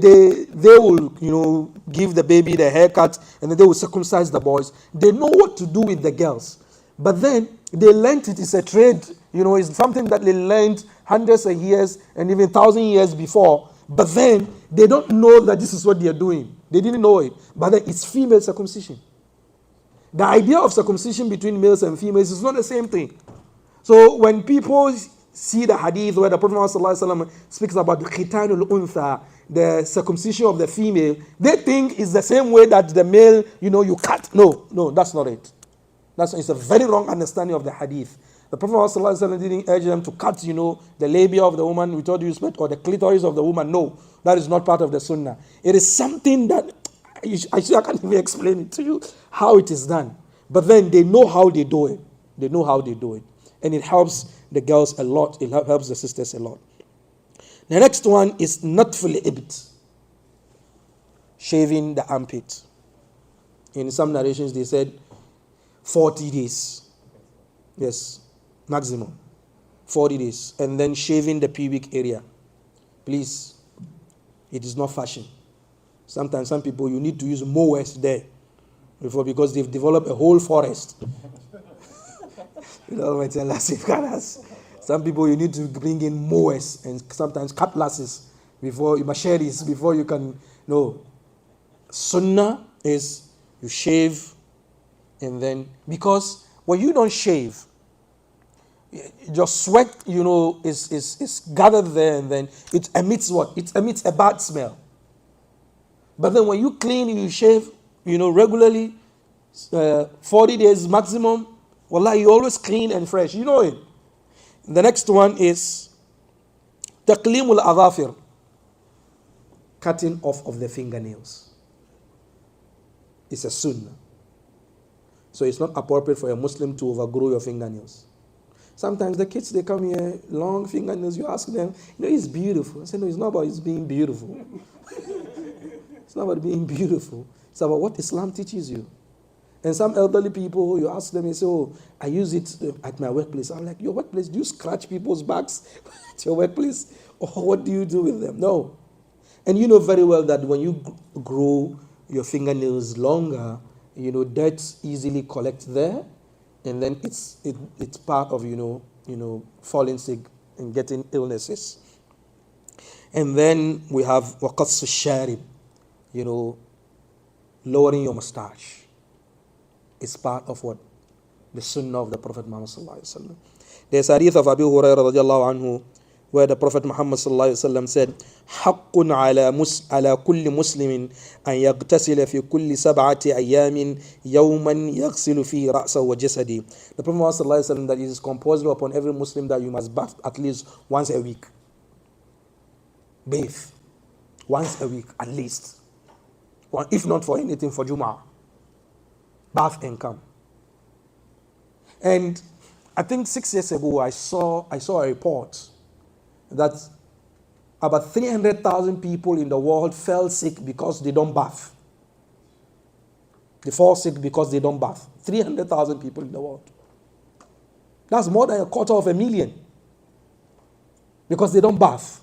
will, give the baby the haircut, and then they will circumcise the boys. They know what to do with the girls. But then they learned it is a trade, it's something that they learned hundreds of years and even 1,000 years before. But then they don't know that this is what they are doing. They didn't know it. But then it's female circumcision. The idea of circumcision between males and females is not the same thing. So when people see the hadith where the Prophet ﷺ speaks about the khitanul untha, the circumcision of the female, they think it's the same way that the male, you cut. No, that's not it. It's a very wrong understanding of the hadith. The Prophet ﷺ didn't urge them to cut, the labia of the woman with all due respect, or the clitoris of the woman. No, that is not part of the sunnah. It is something that, I can't even explain it to you, how it is done. But then they know how they do it. And it helps the girls a lot. It helps the sisters a lot. The next one is natful ibit. shaving the armpit. In some narrations, they said 40 days. Yes, maximum. 40 days. And then shaving the pubic area. Please, it is not fashion. Sometimes some people, you need to use mowers there because they've developed a whole forest. You know what I'm saying? Some people, you need to bring in mowers and sometimes cutlasses machetes before you can. No. Sunnah is you shave and then, because when you don't shave, your sweat, is gathered there and then it emits what? It emits a bad smell. But then when you clean, you shave, regularly, 40 days maximum, wallah, you always clean and fresh. You know it. The next one is taqlimul adhafir, cutting off of the fingernails. It's a sunnah. So it's not appropriate for a Muslim to overgrow your fingernails. Sometimes the kids, they come here, long fingernails, you ask them, it's beautiful. I say, no, it's not about it's being beautiful. It's not about being beautiful. It's about what Islam teaches you. And some elderly people, you ask them, they say, oh, I use it at my workplace. I'm like, your workplace, do you scratch people's backs at your workplace? Or what do you do with them? No. And you know very well that when you grow your fingernails longer, dirt easily collects there. And then it's part of, falling sick and getting illnesses. And then we have waqas sharib, lowering your mustache. It's part of what? The sunnah of the Prophet Muhammad sallallahu alaihi wasallam. There's a hadith of Abu Hurairah radiallahu anhu where the Prophet Muhammad sallallahu alaihi wasallam said, حَقٌّ عَلَى كُلِّ مُسْلِمٍ أَنْ يَغْتَسِلَ فِي كُلِّ سَبْعَةِ أَيَّامٍ يَوْمًا يَغْسِلُ فِيهِ رَأْسَهُ وَجَسَدِهِ. The Prophet Muhammad sallallahu alaihi wasallam, that it is compulsory upon every Muslim that you must bath at least once a week. Bathe once a week at least. If not for anything, for Jum'ah. Bath and come. And I think 6 years ago, I saw a report that about 300,000 people in the world fell sick because they don't bath. They fall sick because they don't bath. 300,000 people in the world. That's more than 250,000 because they don't bath.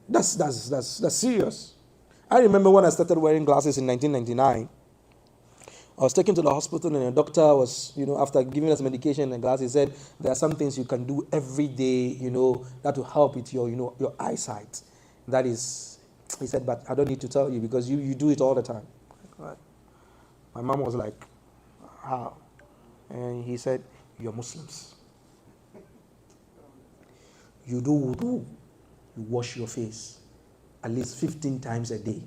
That's serious. I remember when I started wearing glasses in 1999. I was taken to the hospital and the doctor was, after giving us medication and glasses, he said, there are some things you can do every day, that will help with your, your eyesight. That is, he said, but I don't need to tell you because you do it all the time. My mom was like, how? And he said, you're Muslims. You do wudu, you wash your face at least 15 times a day.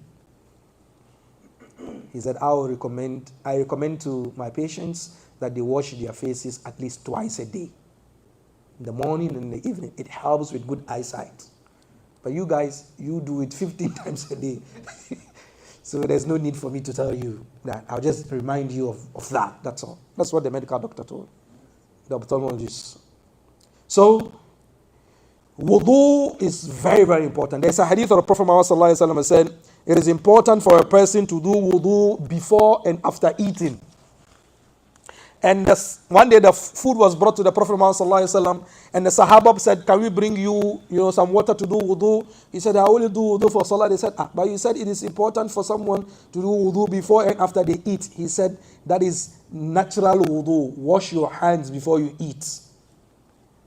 He said, I recommend to my patients that they wash their faces at least twice a day. In the morning and in the evening. It helps with good eyesight. But you guys, you do it 15 times a day. So there's no need for me to tell you that. I'll just remind you of that. That's all. That's what the medical doctor told. The ophthalmologist. So, wudu is very, very important. There's a hadith of the Prophet Muhammad sallallahu alaihi wasallam said, it is important for a person to do wudu before and after eating. And one day the food was brought to the Prophet Muhammad sallallahu alaihi wasallam, and the Sahaba said, can we bring you, some water to do wudu? He said, I only do wudu for salah. They said, but you said it is important for someone to do wudu before and after they eat. He said, that is natural wudu. Wash your hands before you eat.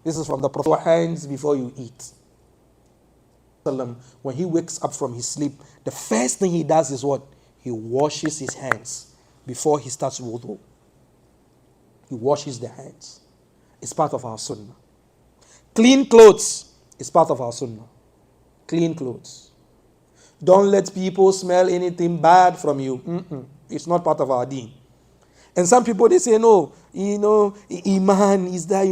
This is from the Prophet. Wash your hands before you eat. When he wakes up from his sleep, the first thing he does is what? He washes his hands before he starts wudu. He washes the hands. It's part of our sunnah. Clean clothes is part of our sunnah. Clean clothes. Don't let people smell anything bad from you. It's not part of our deen. And some people, they say, no, Iman is that,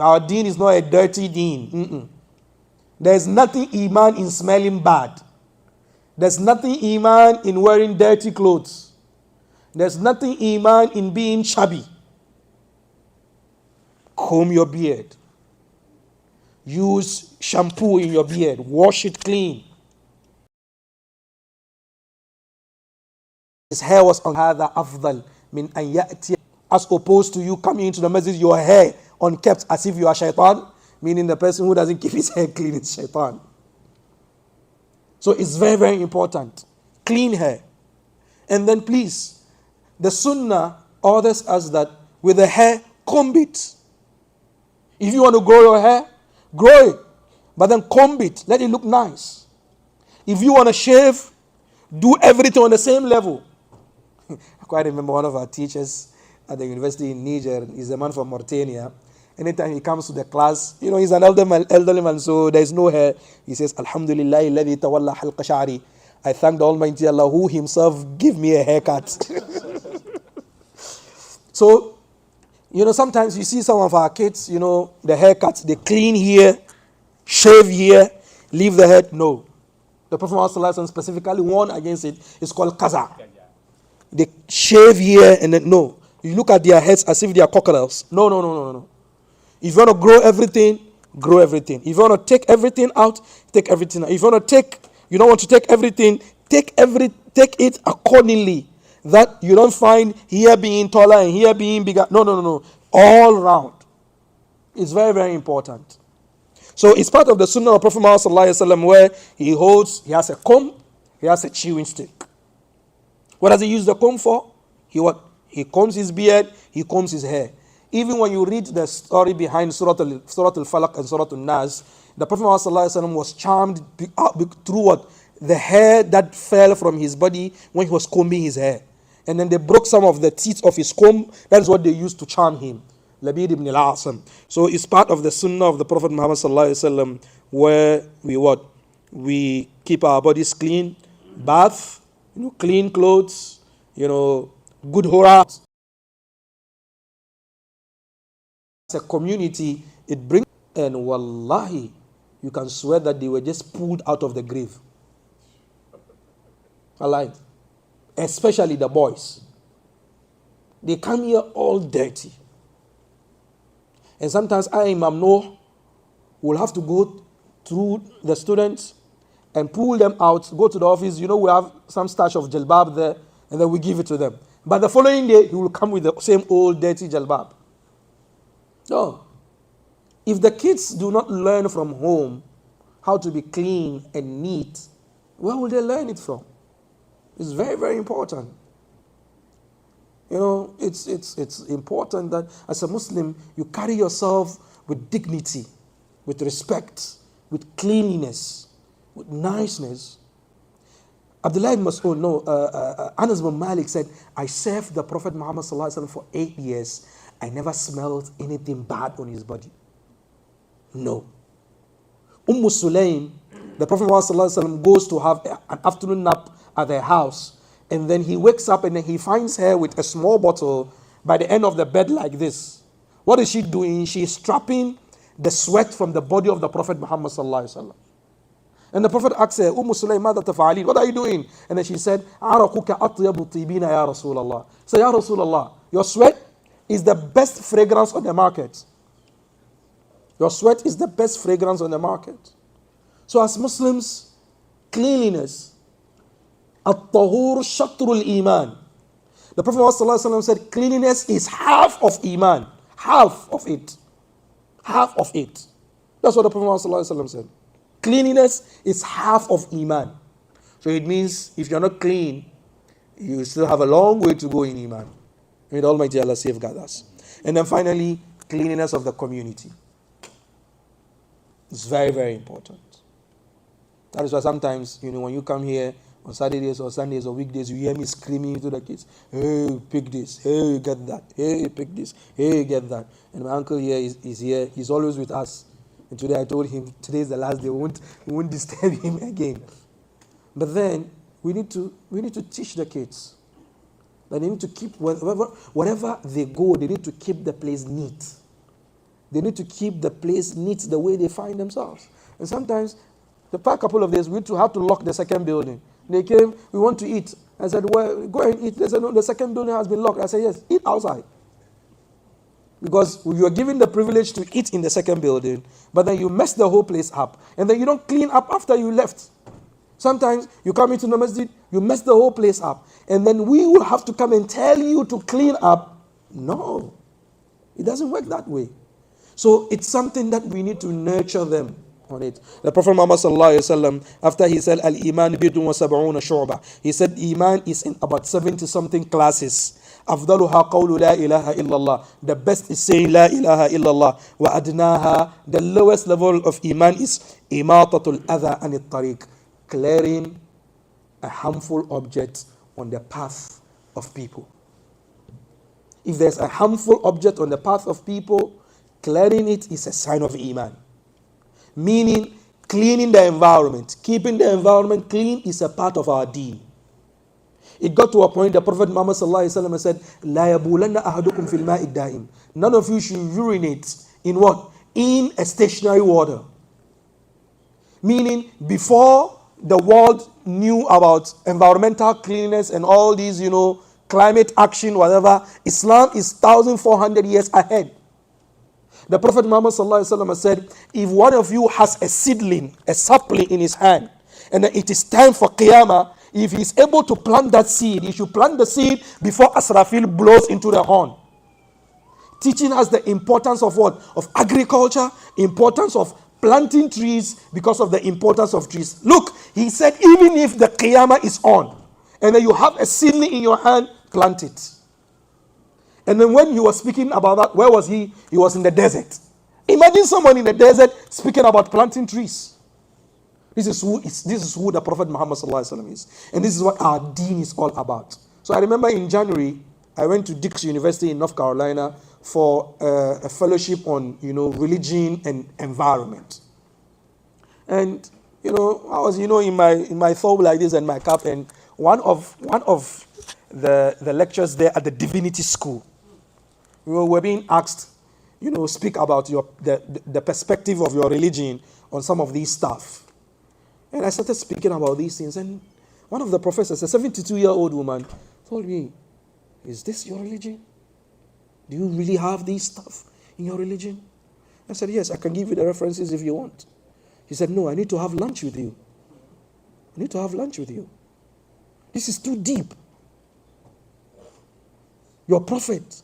our deen is not a dirty deen. There's nothing Iman in smelling bad. There's nothing Iman in wearing dirty clothes. There's nothing Iman in being shabby. Comb your beard. use shampoo in your beard, wash it clean. His hair was on هذا أفضل من أن يأتي, as opposed to you coming into the masjid, your hair unkept as if you are shaitan, meaning the person who doesn't keep his hair clean is shaitan. So it's very, very important. Clean hair. And then please, the sunnah orders us that with the hair, comb it. If you want to grow your hair, grow it. But then comb it. Let it look nice. If you want to shave, do everything on the same level. I quite remember one of our teachers at the university in Niger. He's a man from Mauritania. Anytime he comes to the class, he's an elderly man, so there's no hair. He says, Alhamdulillah, alladhi tawalla halqa sha'ri. I thank the Almighty Allah who himself gave me a haircut. So, sometimes you see some of our kids, the haircuts, they clean here, shave here, leave the head. No. The Prophet ﷺ specifically warned against it. It's called qaza. They shave here and then, no. You look at their heads as if they are crocodiles. No. If you want to grow everything, grow everything. If you want to take everything out, take everything out. If you don't want to take everything, take it accordingly. That you don't find here being taller and here being bigger. No. All round. It's very, very important. So it's part of the sunnah of Prophet Muhammad ﷺ where he has a comb, he has a chewing stick. What does he use the comb for? He combs his beard, he combs his hair. Even when you read the story behind Surah Al-Falaq and Surah Al-Nas, the Prophet Muhammad ﷺ was charmed through what? The hair that fell from his body when he was combing his hair. And then they broke some of the teeth of his comb. That is what they used to charm him. Labid ibn al-Asam. So it's part of the sunnah of the Prophet Muhammad ﷺ where we keep our bodies clean, bath, clean clothes, good hora. As a community, it brings, and wallahi, you can swear that they were just pulled out of the grave. Alive. Especially the boys. They come here all dirty. And sometimes Imam Noor will have to go through the students and pull them out, go to the office. We have some stash of jalbab there, and then we give it to them. But the following day, he will come with the same old dirty jalbab. No. If the kids do not learn from home how to be clean and neat, where will they learn it from? It's very, very important. It's important that as a Muslim, you carry yourself with dignity, with respect, with cleanliness, with niceness. Abdullah ibn Mas'ud, Anas bin Malik said, I served the Prophet Muhammad ﷺ for 8 years. I never smelled anything bad on his body. No. Sulaim, the Prophet Muhammad ﷺ goes to have an afternoon nap at their house. And then he wakes up and then he finds her with a small bottle by the end of the bed like this. What is she doing? She's strapping the sweat from the body of the Prophet Muhammad ﷺ. And the Prophet asked her, Sulaim, ماذا تفعلين? What are you doing? And then she said, عرقك أطيب طيبين يا رسول الله. So, Ya Rasulullah, your sweat is the best fragrance on the market. Your sweat is the best fragrance on the market. So as Muslims, cleanliness, at-tahur shatrul iman. The Prophet ﷺ said cleanliness is half of iman. Half of it. Half of it. That's what the Prophet ﷺ said. Cleanliness is half of iman. So it means if you're not clean, you still have a long way to go in iman. May the Almighty Allah safeguard us. And then finally, cleanliness of the community. It's very, very important. That is why sometimes, when you come here on Saturdays or Sundays or weekdays, you hear me screaming to the kids, hey, pick this, hey, get that, hey, pick this, hey, get that. And my uncle here is here. He's always with us. And today I told him, today is the last day. We won't disturb him again. But then, we need to teach the kids. They need to keep, wherever they go, they need to keep the place neat. They need to keep the place neat the way they find themselves. And sometimes, the past couple of days, we have to lock the second building. They came, we want to eat. I said, well, go and eat. They said, no, the second building has been locked. I said, yes, eat outside. Because you are given the privilege to eat in the second building, but then you mess the whole place up. And then you don't clean up after you left. Sometimes you come into the masjid, you mess the whole place up. And then we will have to come and tell you to clean up. No, it doesn't work that way. So it's something that we need to nurture them on it. The Prophet Muhammad sallallahu alaihi wasallam, after he said al-iman bidun wa sab'una shu'ba, he said iman is in about 70 something classes. أفضلها قول لا إله إلا الله. The best is saying لا إله إلا الله. وأدناها, the lowest level of iman is إماطة الأذى عن الطريق, clearing a harmful object on the path of people. If there's a harmful object on the path of people, clearing it is a sign of iman. Meaning, cleaning the environment, keeping the environment clean is a part of our deen. It got to a point the Prophet Muhammad sallallahu alaihi wasallam said, "La yabulanna ahadukum fil ma'i da'im." None of you should urinate in what? In a stationary water. Meaning, before the world knew about environmental cleanliness and all these, climate action, whatever, Islam is 1,400 years ahead. The Prophet Muhammad sallallahu alaihi wasallam said, if one of you has a seedling, a sapling in his hand, and it is time for Qiyamah, if he is able to plant that seed, he should plant the seed before Asrafil blows into the horn. Teaching us the importance of what? Of agriculture, importance of planting trees because of the importance of trees. Look, he said even if the Qiyamah is on, and then you have a seedling in your hand, plant it. And then when he was speaking about that, where was he? He was in the desert. Imagine someone in the desert speaking about planting trees. This is who the Prophet Muhammad sallallahu alaihi wasallam is. And this is what our deen is all about. So I remember in January, I went to Dix University in North Carolina for a fellowship on, religion and environment. And, I was, in my thobe like this and my cap, and one of the lectures there at the Divinity School, we were being asked, speak about the perspective of your religion on some of these stuff. And I started speaking about these things, and one of the professors, a 72-year-old woman, told me, is this your religion? Do you really have these stuff in your religion? I said, yes, I can give you the references if you want. He said, no, I need to have lunch with you. I need to have lunch with you. This is too deep. Your prophet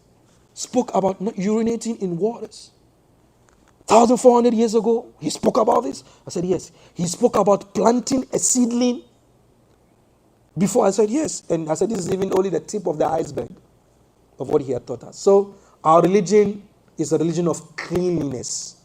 spoke about not urinating in waters. 1,400 years ago, he spoke about this. I said, yes. He spoke about planting a seedling. Before I said, yes. And I said, this is even only the tip of the iceberg of what he had taught us. So, our religion is a religion of cleanliness.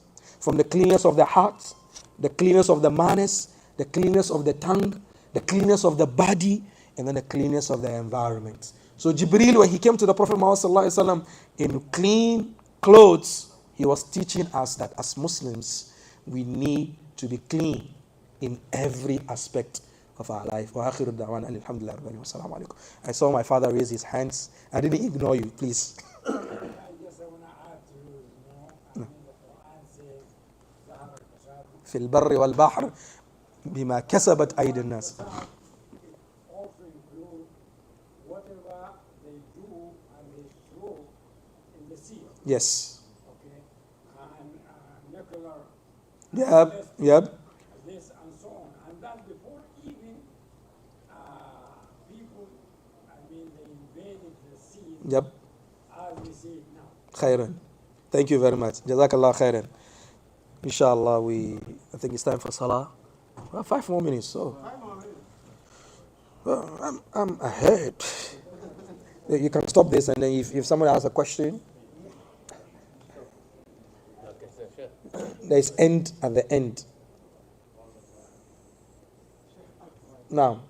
From the cleanness of the heart, the cleanness of the manners, the cleanness of the tongue, the cleanness of the body, and then the cleanness of the environment. So, Jibril, when he came to the Prophet Muhammad sallallahu alaihi wasallam in clean clothes, he was teaching us that as Muslims, we need to be clean in every aspect of our life. I saw my father raise his hands. I didn't ignore you, please. I guess I want to add to, I mean, the Quran says, في البر والبحر بما كسبت أيدي الناس. it also includes whatever they do and they throw in the sea. Yes. Nuclear, Yep. this and so on. And that before even people, they invaded the sea. Yep. As we see it now. Khairan. Thank you very much. Jazakallah khairan. Inshallah, I think it's time for Salah. Well, 5 more minutes. So. 5 more minutes. Well, I'm ahead. You can stop this, and then if someone has a question, there's end at the end. Now.